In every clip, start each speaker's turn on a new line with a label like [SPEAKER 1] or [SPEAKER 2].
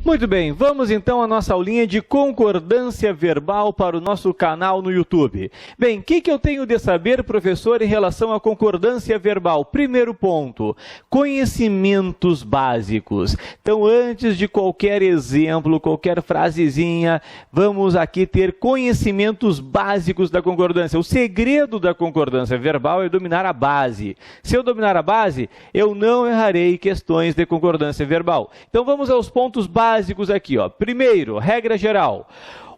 [SPEAKER 1] Muito bem, vamos então à nossa aulinha de concordância verbal para o nosso canal no YouTube. Bem, o que eu tenho de saber, professor, em relação à concordância verbal? Primeiro ponto, conhecimentos básicos. Então, antes de qualquer exemplo, qualquer frasezinha, vamos aqui ter conhecimentos básicos da concordância. O segredo da concordância verbal é dominar a base. Se eu dominar a base, eu não errarei questões de concordância verbal. Então, vamos aos pontos básicos aqui, ó. Primeiro, regra geral.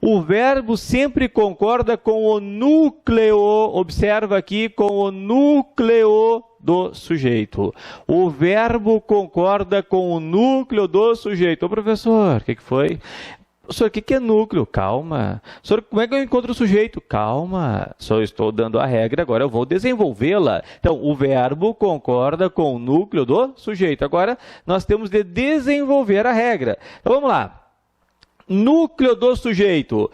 [SPEAKER 1] O verbo sempre concorda com o núcleo, observa aqui, com o núcleo do sujeito. O verbo concorda com o núcleo do sujeito. Ô, professor, o que foi? Professor, o que é núcleo? Calma. Professor, como é que eu encontro o sujeito? Calma. Só estou dando a regra, agora eu vou desenvolvê-la. Então, o verbo concorda com o núcleo do sujeito. Agora, nós temos de desenvolver a regra. Então, vamos lá. Núcleo do sujeito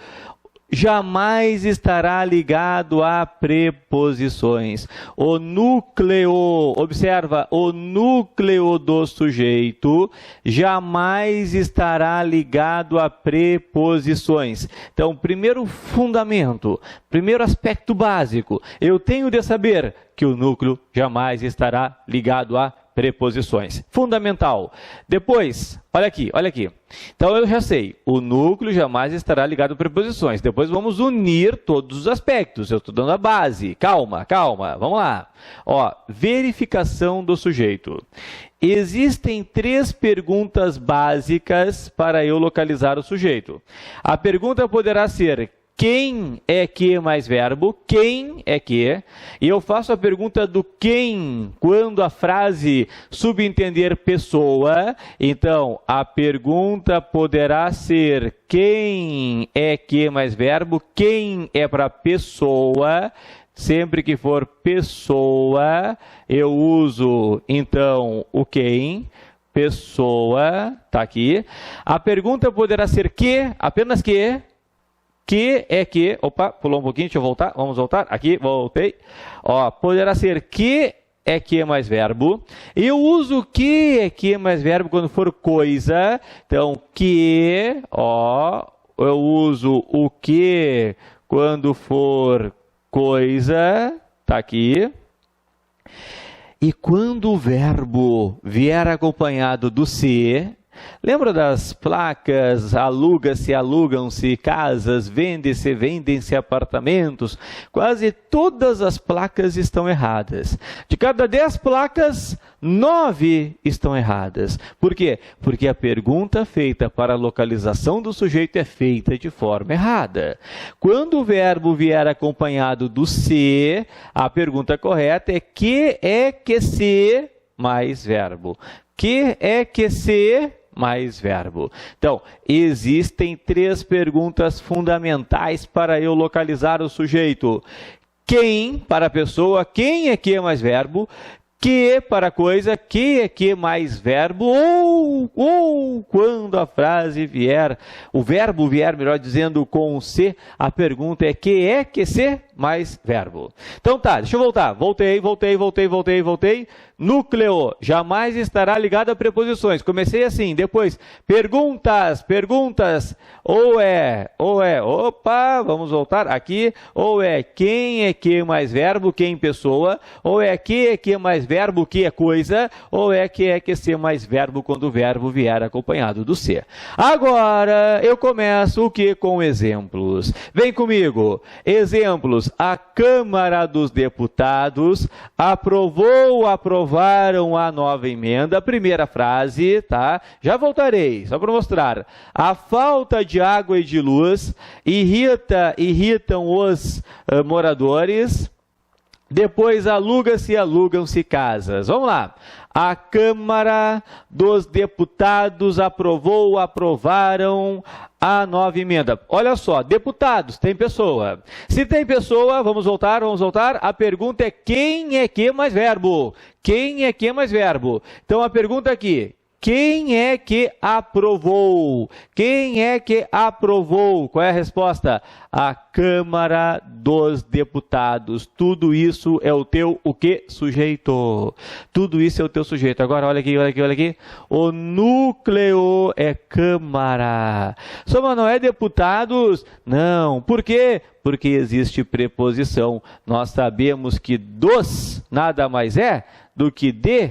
[SPEAKER 1] jamais estará ligado a preposições. O núcleo, observa, o núcleo do sujeito jamais estará ligado a preposições. Então, primeiro fundamento, primeiro aspecto básico, eu tenho de saber que o núcleo jamais estará ligado a preposições. Fundamental. Depois, olha aqui, olha aqui. Então, eu já sei, o núcleo jamais estará ligado a preposições. Depois, vamos unir todos os aspectos. Eu estou dando a base. Calma, calma. Vamos lá. Ó, verificação do sujeito. Existem 3 perguntas básicas para eu localizar o sujeito. A pergunta poderá ser: quem é que mais verbo? Quem é que? E eu faço a pergunta do quem quando a frase subentender pessoa. Então, a pergunta poderá ser: quem é que mais verbo? Quem é para pessoa? Sempre que for pessoa, eu uso, então, o quem. Pessoa, tá aqui. A pergunta poderá ser que, apenas que. Que é que, opa, pulou um pouquinho, deixa eu voltar, vamos voltar, aqui, voltei. Ó, poderá ser que é que mais verbo. Eu uso que é que mais verbo quando for coisa. Então, que, ó, eu uso o que quando for coisa, tá aqui. E quando o verbo vier acompanhado do se, lembra das placas, aluga-se, alugam-se casas, vende-se, vendem-se apartamentos? Quase todas as placas estão erradas. De cada 10 placas, 9 estão erradas. Por quê? Porque a pergunta feita para a localização do sujeito é feita de forma errada. Quando o verbo vier acompanhado do se, a pergunta correta é que é que se mais verbo. Que é que se mais verbo. Então, existem 3 perguntas fundamentais para eu localizar o sujeito. Quem para a pessoa, quem é que mais verbo? Que para coisa, que é que mais verbo? Ou quando a frase vier, o verbo vier, melhor dizendo, com o se, a pergunta é que se mais verbo. Então tá, deixa eu voltar. Voltei. Núcleo jamais estará ligado a preposições. Comecei assim, depois perguntas, ou é, opa, vamos voltar aqui, ou é quem é que mais verbo, quem pessoa, ou é que mais verbo, que é coisa, ou é que ser mais verbo quando o verbo vier acompanhado do ser. Agora, eu começo o que? Com exemplos. Vem comigo. Exemplos. A Câmara dos Deputados aprovaram a nova emenda. Primeira frase, tá? Já voltarei, só para mostrar. A falta de água e de luz irritam os moradores. Depois, alugam-se casas. Vamos lá. A Câmara dos Deputados aprovaram a nova emenda. Olha só, deputados, tem pessoa. Se tem pessoa, vamos voltar. A pergunta é quem é que mais verbo? Quem é que mais verbo? Então, a pergunta aqui, Quem é que aprovou? Quem é que aprovou? Qual é a resposta? A Câmara dos Deputados. Tudo isso é o teu o quê? Sujeito. Tudo isso é o teu sujeito. Agora, olha aqui, olha aqui, olha aqui. O núcleo é Câmara. Só, mas não é deputados? Não. Por quê? Porque existe preposição. Nós sabemos que dos nada mais é do que de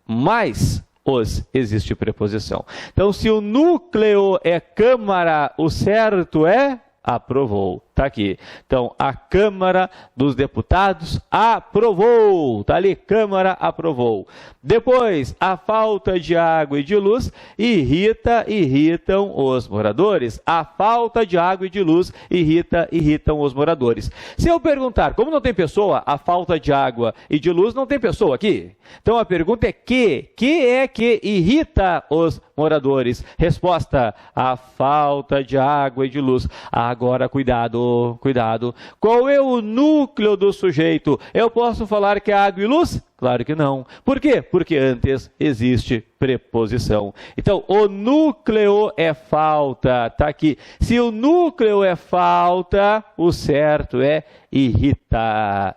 [SPEAKER 1] mais os existe preposição. Então, se o núcleo é Câmara, o certo é aprovou. Está aqui. Então, a Câmara dos Deputados aprovou. Está ali, Câmara aprovou. Depois, a falta de água e de luz irritam os moradores. A falta de água e de luz irritam os moradores. Se eu perguntar, como não tem pessoa, a falta de água e de luz não tem pessoa aqui. Então, a pergunta é que é que irrita os moradores? Resposta, a falta de água e de luz. Agora, cuidado. Qual é o núcleo do sujeito? Eu posso falar que é água e luz? Claro que não. Por quê? Porque antes existe preposição. Então, o núcleo é falta. Está aqui. Se o núcleo é falta, o certo é irrita.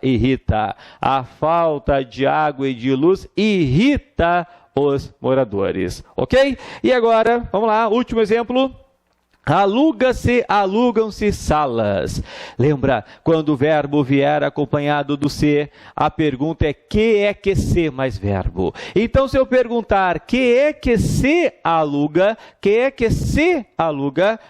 [SPEAKER 1] A falta de água e de luz irrita os moradores. Ok? E agora, vamos lá, último exemplo. Alugam-se salas. Lembra, quando o verbo vier acompanhado do se, a pergunta é que se mais verbo. Então, se eu perguntar que se aluga,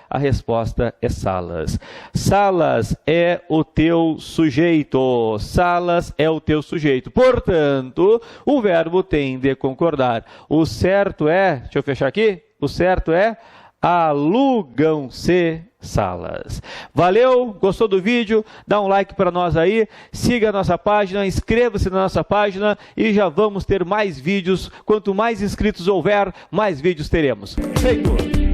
[SPEAKER 1] a resposta é salas. Salas é o teu sujeito. Salas é o teu sujeito. Portanto, o verbo tem de concordar. O certo é, deixa eu fechar aqui, o certo é alugam-se salas. Valeu? Gostou do vídeo? Dá um like para nós aí, siga a nossa página, inscreva-se na nossa página e já vamos ter mais vídeos. Quanto mais inscritos houver, mais vídeos teremos. Feito!